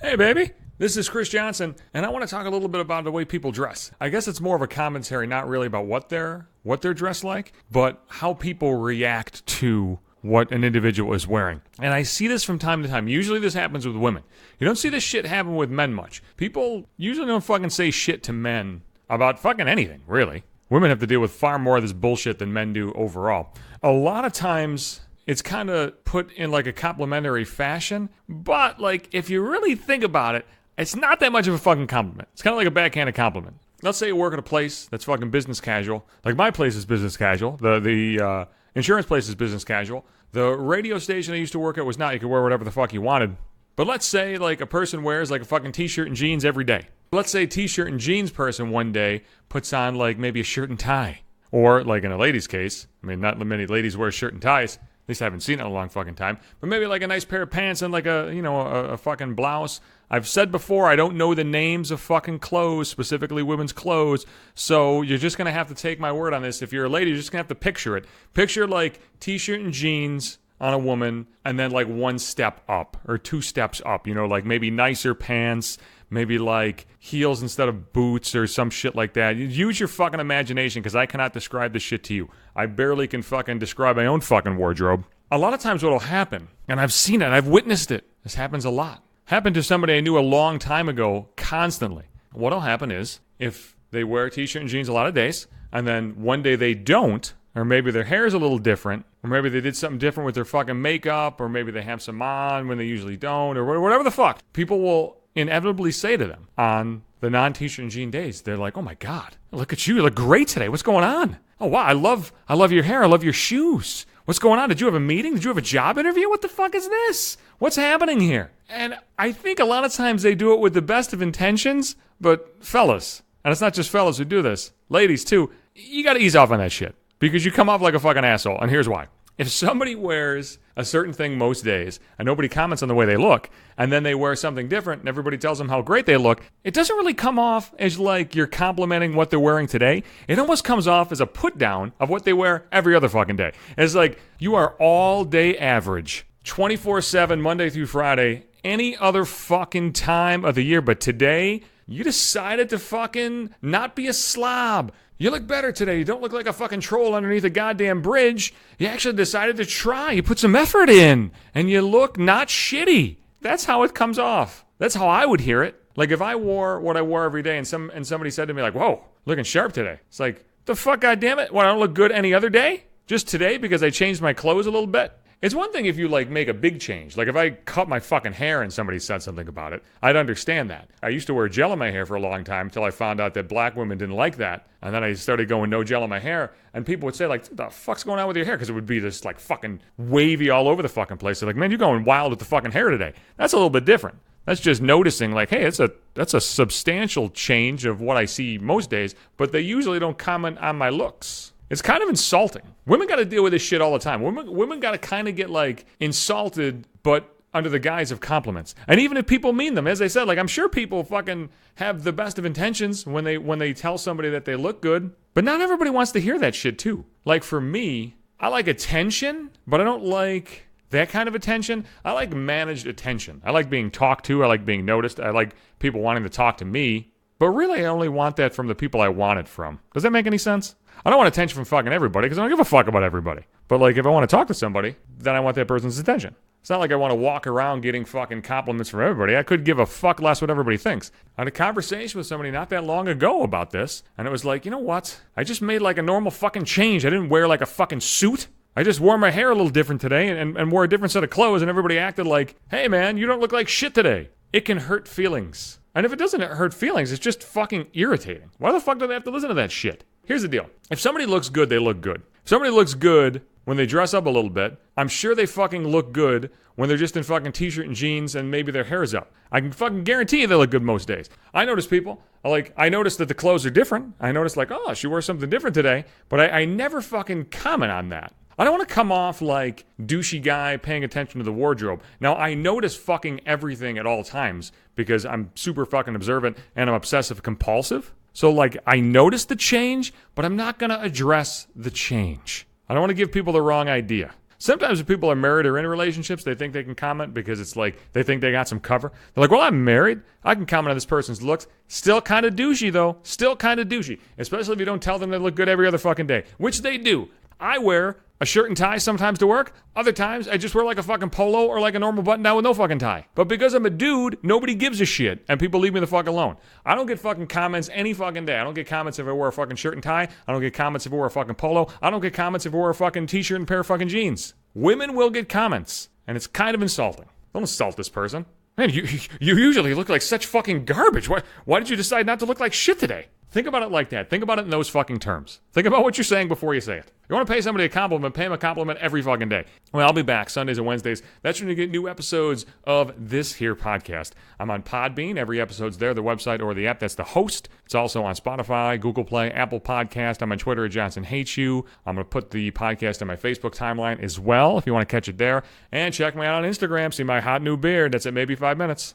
Hey, baby. This is Chris Johnson, and I want to talk a little bit about the way people dress. I guess it's more of a commentary, not really about what they're dressed like, but how people react to what an individual is wearing. And I see this from time to time. Usually this happens with women. You don't see this shit happen with men much. People usually don't fucking say shit to men about fucking anything, really. Women have to deal with far more of this bullshit than men do overall. A lot of times it's kind of put in like a complimentary fashion, but like if you really think about it, it's not that much of a fucking compliment. It's kind of like a backhanded compliment. Let's say you work at a place that's fucking business casual. Like my place is business casual. The insurance place is business casual. The radio station I used to work at was not. You could wear whatever the fuck you wanted. But let's say like a person wears like a fucking t-shirt and jeans every day. Let's say a t-shirt and jeans person one day puts on like maybe a shirt and tie. Or like in a lady's case, I mean not many ladies wear shirt and ties. At least I haven't seen it in a long fucking time. But maybe like a nice pair of pants and like a fucking blouse. I've said before, I don't know the names of fucking clothes, specifically women's clothes. So you're just going to have to take my word on this. If you're a lady, you're just going to have to picture it. Picture like t-shirt and jeans on a woman and then like one step up or two steps up. You know, like maybe nicer pants, maybe like heels instead of boots or some shit like that. Use your fucking imagination because I cannot describe this shit to you. I barely can fucking describe my own fucking wardrobe. A lot of times what'll happen, and I've seen it, I've witnessed it. This happens a lot. Happened to somebody I knew a long time ago constantly. What'll happen is if they wear a t-shirt and jeans a lot of days and then one day they don't, or maybe their hair's a little different, or maybe they did something different with their fucking makeup, or maybe they have some on when they usually don't, or whatever the fuck, people will inevitably say to them on the non-t-shirt and jean days, they're like, oh my God, look at you look great today. What's going on? Oh wow, I love your hair. I love your shoes. What's going on? Did you have a meeting? Did you have a job interview? What the fuck is this? What's happening here? And I think a lot of times they do it with the best of intentions, but fellas, and it's not just fellas who do this, ladies too, you gotta ease off on that shit because you come off like a fucking asshole, and here's why. If somebody wears a certain thing most days and nobody comments on the way they look, and then they wear something different and everybody tells them how great they look, it doesn't really come off as like you're complimenting what they're wearing today. It almost comes off as a put down of what they wear every other fucking day. It's like you are all day average, 24/7, Monday through Friday, any other fucking time of the year, but today you decided to fucking not be a slob. You look better today. You don't look like a fucking troll underneath a goddamn bridge. You actually decided to try. You put some effort in. And you look not shitty. That's how it comes off. That's how I would hear it. Like if I wore what I wore every day and somebody said to me like, whoa, looking sharp today. It's like, the fuck, goddammit? What, I don't look good any other day? Just today because I changed my clothes a little bit? It's one thing if you like make a big change. Like if I cut my fucking hair and somebody said something about it, I'd understand that. I used to wear gel in my hair for a long time until I found out that black women didn't like that. And then I started going no gel in my hair. And people would say like, what the fuck's going on with your hair? Because it would be this like fucking wavy all over the fucking place. They're like, man, you're going wild with the fucking hair today. That's a little bit different. That's just noticing like, hey, that's a substantial change of what I see most days. But they usually don't comment on my looks. It's kind of insulting. Women got to deal with this shit all the time. Women got to kind of get like insulted, but under the guise of compliments. And even if people mean them, as I said, like I'm sure people fucking have the best of intentions when they tell somebody that they look good. But not everybody wants to hear that shit too. Like for me, I like attention, but I don't like that kind of attention. I like managed attention. I like being talked to. I like being noticed. I like people wanting to talk to me. But really, I only want that from the people I want it from. Does that make any sense? I don't want attention from fucking everybody because I don't give a fuck about everybody. But like if I want to talk to somebody, then I want that person's attention. It's not like I want to walk around getting fucking compliments from everybody. I could give a fuck less what everybody thinks. I had a conversation with somebody not that long ago about this, and it was like, you know what? I just made like a normal fucking change. I didn't wear like a fucking suit. I just wore my hair a little different today and wore a different set of clothes, and everybody acted like, hey man, you don't look like shit today. It can hurt feelings. And if it doesn't hurt feelings, it's just fucking irritating. Why the fuck do they have to listen to that shit? Here's the deal. If somebody looks good, they look good. If somebody looks good when they dress up a little bit, I'm sure they fucking look good when they're just in fucking t-shirt and jeans and maybe their hair's up. I can fucking guarantee you they look good most days. I notice people, I notice that the clothes are different. I notice like, oh, she wore something different today. But I never fucking comment on that. I don't want to come off like douchey guy paying attention to the wardrobe. Now, I notice fucking everything at all times because I'm super fucking observant and I'm obsessive compulsive. So, like, I notice the change, but I'm not going to address the change. I don't want to give people the wrong idea. Sometimes if people are married or in relationships, they think they can comment because it's like they think they got some cover. They're like, well, I'm married. I can comment on this person's looks. Still kind of douchey, though. Still kind of douchey. Especially if you don't tell them they look good every other fucking day, which they do. I wear a shirt and tie sometimes to work. Other times, I just wear like a fucking polo or like a normal button down with no fucking tie. But because I'm a dude, nobody gives a shit, and people leave me the fuck alone. I don't get fucking comments any fucking day. I don't get comments if I wear a fucking shirt and tie. I don't get comments if I wear a fucking polo. I don't get comments if I wear a fucking t-shirt and a pair of fucking jeans. Women will get comments, and it's kind of insulting. Don't insult this person. Man, you usually look like such fucking garbage. Why did you decide not to look like shit today? Think about it like that. Think about it in those fucking terms. Think about what you're saying before you say it. You want to pay somebody a compliment, pay them a compliment every fucking day. Well, I'll be back Sundays and Wednesdays. That's when you get new episodes of this here podcast. I'm on Podbean. Every episode's there, the website or the app. That's the host. It's also on Spotify, Google Play, Apple Podcast. I'm on Twitter at Johnson Hates You. I'm going to put the podcast on my Facebook timeline as well if you want to catch it there. And check me out on Instagram. See my hot new beard. That's at maybe 5 minutes.